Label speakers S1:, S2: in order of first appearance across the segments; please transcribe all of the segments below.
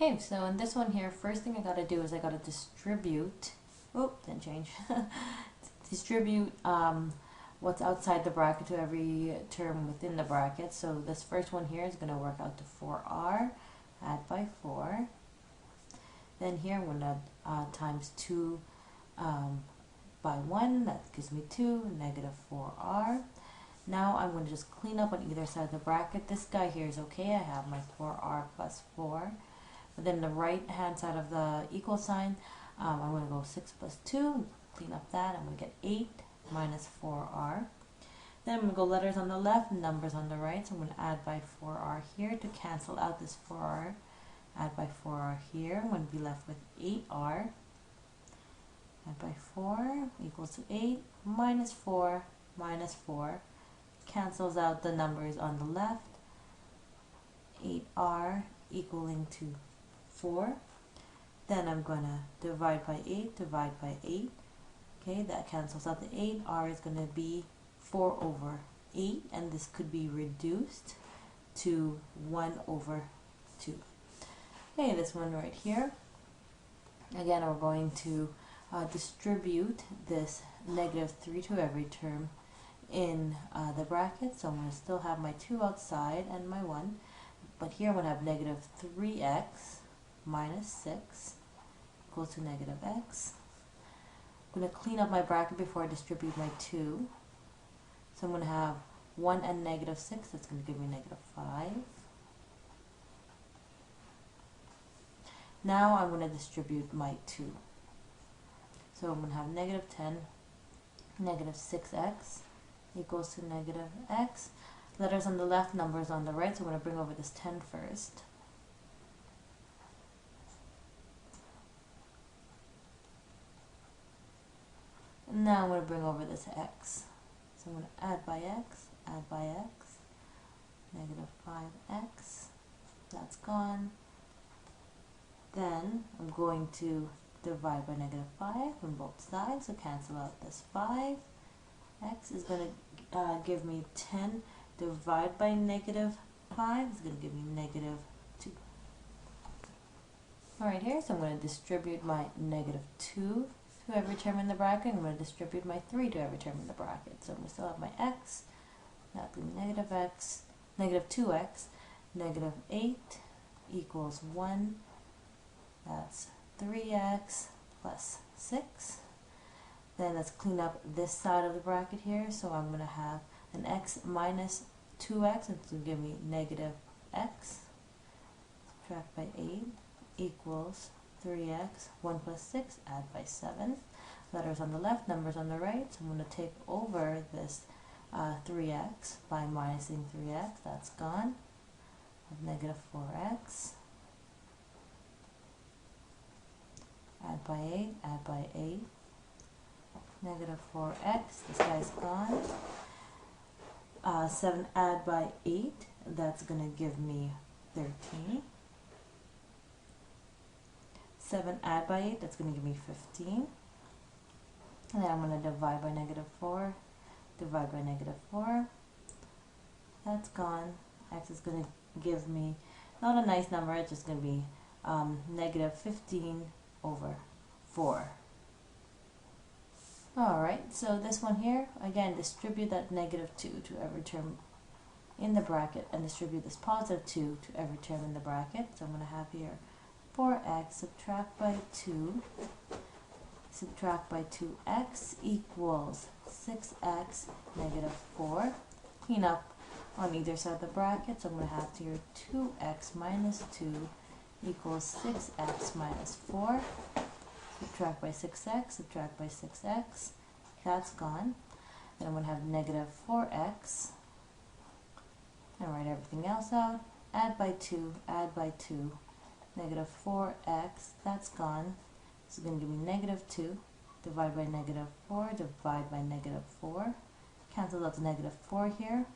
S1: Okay, so in this one here, first thing I gotta do is I gotta distribute, oh, didn't change, distribute what's outside the bracket to every term within the bracket. So this first one here is gonna work out to 4r, add by 4. Then here I'm gonna times 2 by 1, that gives me 2, negative 4r. Now I'm going to just clean up on either side of the bracket. This guy here is okay, I have my 4r plus 4. But then the right hand side of the equal sign, I'm going to go 6 plus 2, clean up that, I'm going to get 8 minus 4r. Then I'm going to go letters on the left, numbers on the right, so I'm going to add by 4r here to cancel out this 4r. Add by 4r here, I'm going to be left with 8r. Add by 4 equals to 8 minus 4 minus 4. Cancels out the numbers on the left. 8r equaling to 4. Then I'm going to divide by 8, divide by 8. Okay, that cancels out the 8. R is going to be 4 over 8, and this could be reduced to 1 over 2. Okay, this one right here. Again, we're going to distribute this negative 3 to every term in the bracket. So I'm going to still have my 2 outside and my 1. But here I'm going to have negative 3x minus 6 equals to negative x. I'm going to clean up my bracket before I distribute my 2. So I'm going to have 1 and negative 6. That's going to give me negative 5. Now I'm going to distribute my 2. So I'm going to have negative 10, negative 6x equals to negative x. Letters on the left, numbers on the right, so I'm going to bring over this 10 first. And now I'm going to bring over this x. So I'm going to add by x, negative 5x, that's gone. Then I'm going to divide by negative 5 on both sides, so cancel out this 5. X is going to give me 10 divided by negative 5 is going to give me negative 2. Alright, here, so I'm going to distribute my negative 2 to every term in the bracket. I'm going to distribute my 3 to every term in the bracket. So I'm going to still have my x, that's going to be negative x, negative 2x, negative 8 equals 1. That's 3x plus 6. Then let's clean up this side of the bracket here. So I'm going to have an x minus 2x, and it's going to give me negative x. Subtract by 8 equals 3x. 1 plus 6, add by 7. Letters on the left, numbers on the right. So I'm going to take over this 3x by minusing 3x. That's gone. I have negative 4x. Add by 8, add by 8. Negative 4x, this guy's gone. 7 add by 8, that's going to give me 13. 7 add by 8, that's going to give me 15. And then I'm going to divide by negative 4, divide by negative 4. That's gone. X is going to give me, not a nice number, it's just going to be negative 15 over 4. Alright, so this one here, again, distribute that negative 2 to every term in the bracket and distribute this positive 2 to every term in the bracket. So I'm going to have here 4x, subtract by 2, subtract by 2x equals 6x, negative 4. Clean up on either side of the bracket, so I'm going to have here 2x minus 2 equals 6x minus 4. Subtract by 6x, subtract by 6x, that's gone. Then I'm going to have negative 4x, and write everything else out. Add by 2, negative 4x, that's gone. This is going to give me negative 2, divide by negative 4, divide by negative 4. Cancel out the negative 4 here.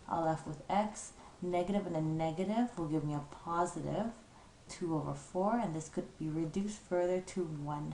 S1: I'll left with x. Negative and a negative will give me a positive 2 over 4, and this could be reduced further to 1/2.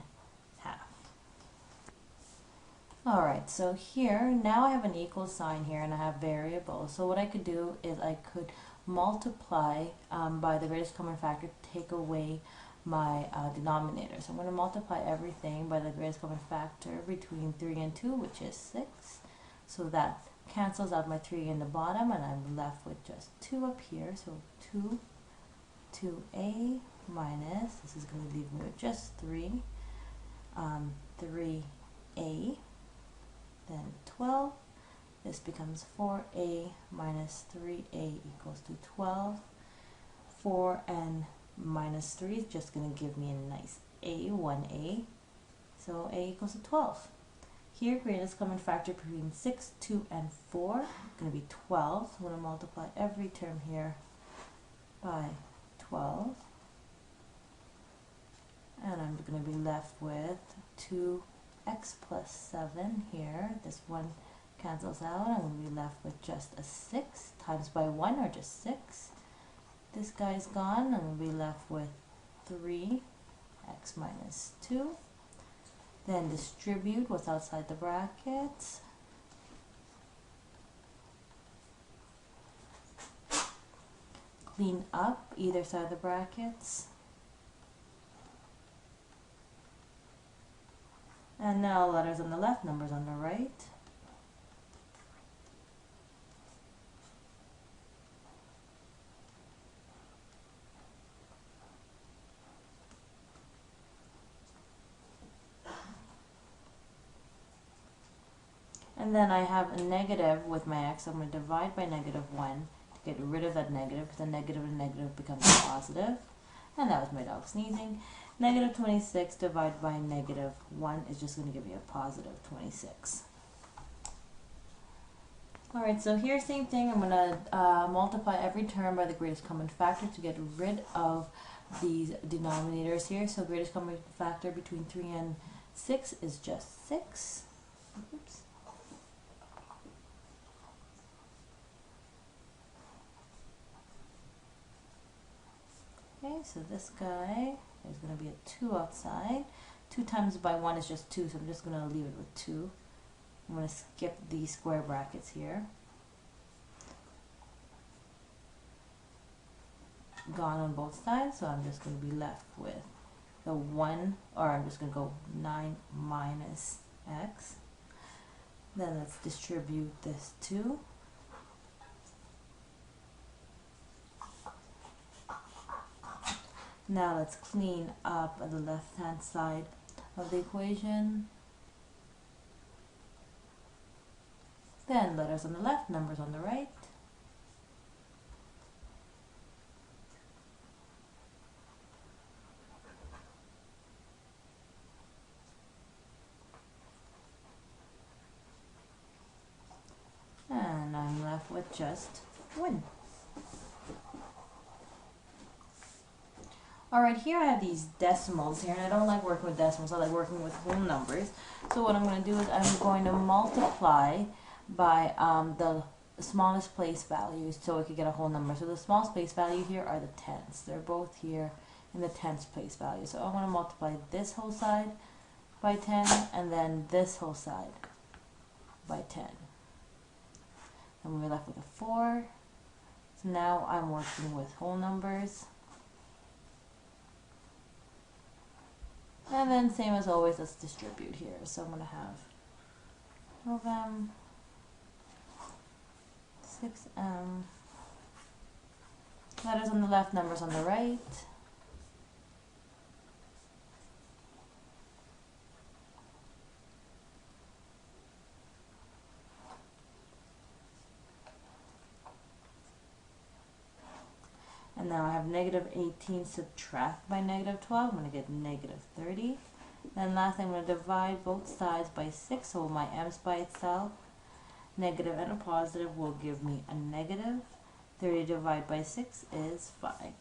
S1: Alright, so here, now I have an equal sign here and I have variables. So what I could do is I could multiply by the greatest common factor, take away my denominator. So I'm going to multiply everything by the greatest common factor between 3 and 2, which is 6. So that cancels out my 3 in the bottom, and I'm left with just 2 up here. So 2a minus, this is going to leave me with just 3, 3a, then 12. This becomes 4a minus 3a equals to 12. 4 and minus 3 is just going to give me a nice a, 1a. So a equals to 12. Here, greatest common factor between 6, 2, and 4 is going to be 12. So I'm going to multiply every term here by 12. And I'm going to be left with 2x plus 7 here. This one cancels out. I'm going to be left with just a 6 times by 1, or just 6. This guy's gone. I'm going to be left with 3x minus 2. Then distribute what's outside the brackets. Clean up either side of the brackets. And now letters on the left, numbers on the right. And then I have a negative with my x. I'm going to divide by -1 to get rid of that negative, because the negative and negative becomes positive. And that was my dog sneezing. Negative 26 divided by -1 is just going to give me a positive 26. Alright, so here, same thing. I'm going to multiply every term by the greatest common factor to get rid of these denominators here. So greatest common factor between 3 and 6 is just 6. Oops. Okay, so this guy, there's going to be a 2 outside. 2 times by 1 is just 2, so I'm just going to leave it with 2. I'm going to skip these square brackets here. Gone on both sides, so I'm just going to be left with the 1, or I'm just going to go 9 minus x. Then let's distribute this 2. Now let's clean up the left-hand side of the equation. Then letters on the left, numbers on the right. And I'm left with just 1. Alright, here I have these decimals here, and I don't like working with decimals, I like working with whole numbers. So what I'm going to do is I'm going to multiply by the smallest place values so I could get a whole number. So the smallest place value here are the tens. They're both here in the tens place value. So I'm going to multiply this whole side by 10, and then this whole side by 10. And we're left with a 4. So now I'm working with whole numbers. And then same as always, let's distribute here. So I'm going to have 12m, 6m, letters on the left, numbers on the right. And now I have negative 18 subtract by negative 12. I'm going to get negative 30. Then last I'm going to divide both sides by 6. So my m's by itself. Negative and a positive will give me a negative. 30 divided by 6 is 5.